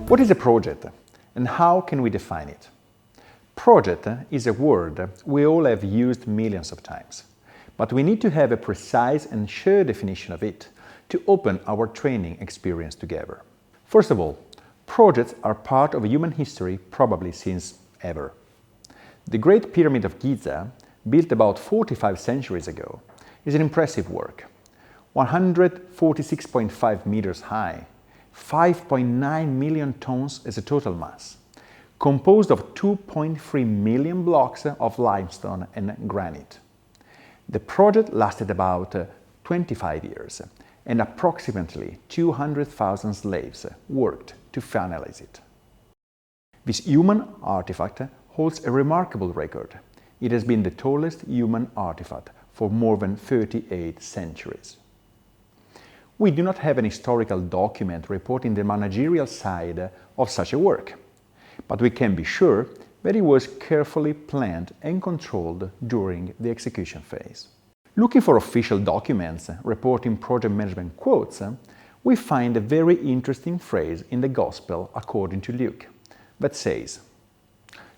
What is a project and how can we define it? Project is a word we all have used millions of times, but we need to have a precise and shared definition of it to open our training experience together. First of all, projects are part of human history probably since ever. The Great Pyramid of Giza, built about 45 centuries ago, is an impressive work. 146.5 meters high, 5.9 million tons as a total mass, composed of 2.3 million blocks of limestone and granite. The project lasted about 25 years, and approximately 200,000 slaves worked to finalize it. This human artifact holds a remarkable record. It has been the tallest human artifact for more than 38 centuries. We do not have an historical document reporting the managerial side of such a work, but we can be sure that it was carefully planned and controlled during the execution phase. Looking for official documents reporting project management quotes, we find a very interesting phrase in the Gospel according to Luke that says,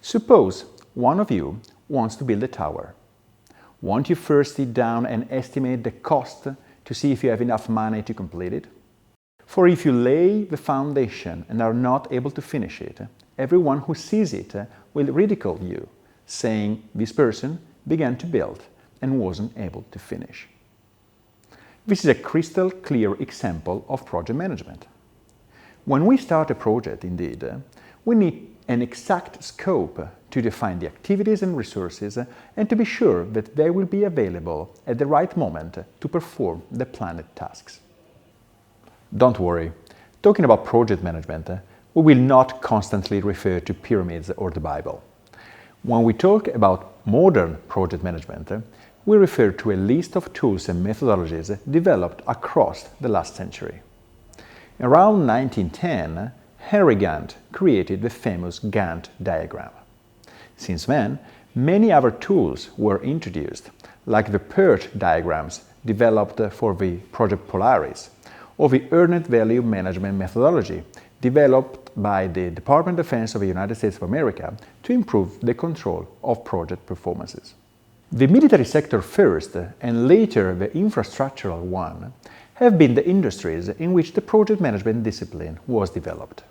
"Suppose one of you wants to build a tower. Won't you first sit down and estimate the cost to see if you have enough money to complete it? For if you lay the foundation and are not able to finish it, everyone who sees it will ridicule you, saying, 'This person began to build and wasn't able to finish.'" This is a crystal clear example of project management. When we start a project, indeed, we need an exact scope to define the activities and resources and to be sure that they will be available at the right moment to perform the planned tasks. Don't worry, talking about project management, we will not constantly refer to pyramids or the Bible. When we talk about modern project management, we refer to a list of tools and methodologies developed across the last century. Around 1910, Henry Gantt created the famous Gantt diagram. Since then, many other tools were introduced, like the PERT diagrams developed for the Project Polaris, or the Earned Value Management methodology developed by the Department of Defense of the United States of America to improve the control of project performances. The military sector first, and later the infrastructural one, have been the industries in which the project management discipline was developed.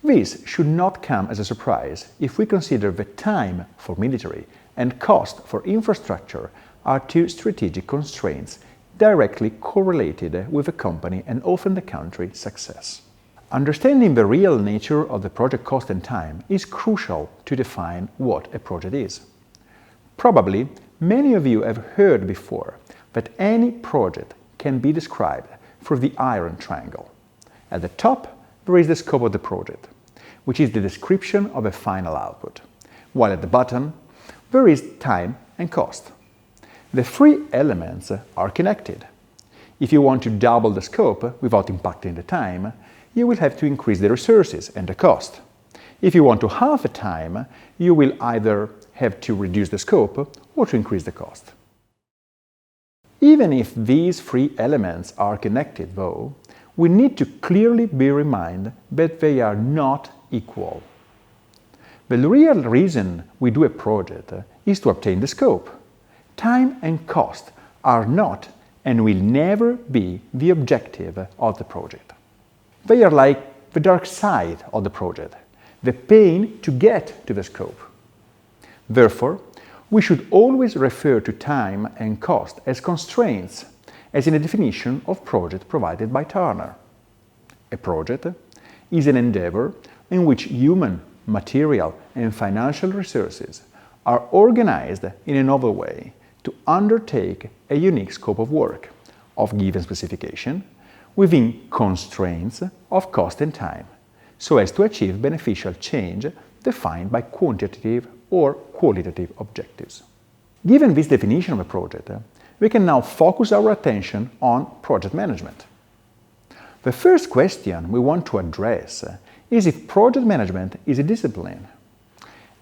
This should not come as a surprise if we consider that time for military and cost for infrastructure are two strategic constraints directly correlated with a company and often the country's success. Understanding the real nature of the project cost and time is crucial to define what a project is. Probably many of you have heard before that any project can be described through the iron triangle. At the top, there is the scope of the project, which is the description of a final output, while at the bottom, there is time and cost. The three elements are connected. If you want to double the scope without impacting the time, you will have to increase the resources and the cost. If you want to halve the time, you will either have to reduce the scope or to increase the cost. Even if these three elements are connected, though, we need to clearly bear in mind that they are not equal. The real reason we do a project is to obtain the scope. Time and cost are not and will never be the objective of the project. They are like the dark side of the project, the pain to get to the scope. Therefore, we should always refer to time and cost as constraints, as in a definition of project provided by Turner. A project is an endeavor in which human, material, and financial resources are organized in a novel way to undertake a unique scope of work of given specification within constraints of cost and time, so as to achieve beneficial change defined by quantitative or qualitative objectives. Given this definition of a project, we can now focus our attention on project management. The first question we want to address is if project management is a discipline.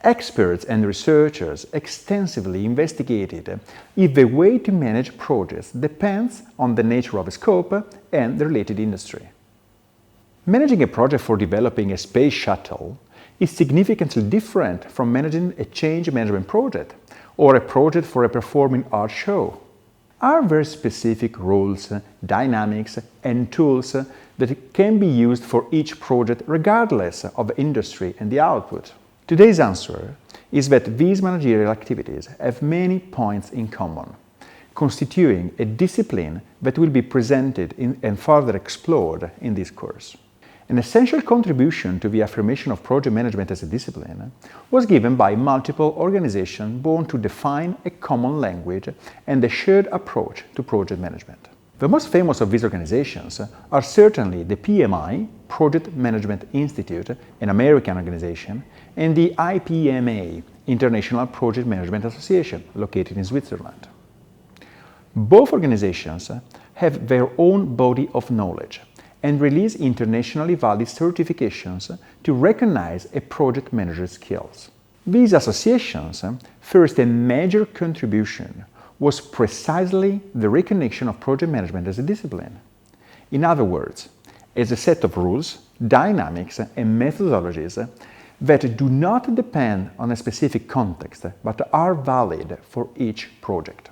Experts and researchers extensively investigated if the way to manage projects depends on the nature of the scope and the related industry. Managing a project for developing a space shuttle is significantly different from managing a change management project or a project for a performing arts show. Are very specific rules, dynamics, and tools that can be used for each project regardless of the industry and the output? Today's answer is that these managerial activities have many points in common, constituting a discipline that will be presented and further explored in this course. An essential contribution to the affirmation of project management as a discipline was given by multiple organizations born to define a common language and a shared approach to project management. The most famous of these organizations are certainly the PMI, Project Management Institute, an American organization, and the IPMA, International Project Management Association, located in Switzerland. Both organizations have their own body of knowledge and release internationally valid certifications to recognize a project manager's skills. These associations' first and major contribution was precisely the recognition of project management as a discipline. In other words, as a set of rules, dynamics, and methodologies that do not depend on a specific context but are valid for each project.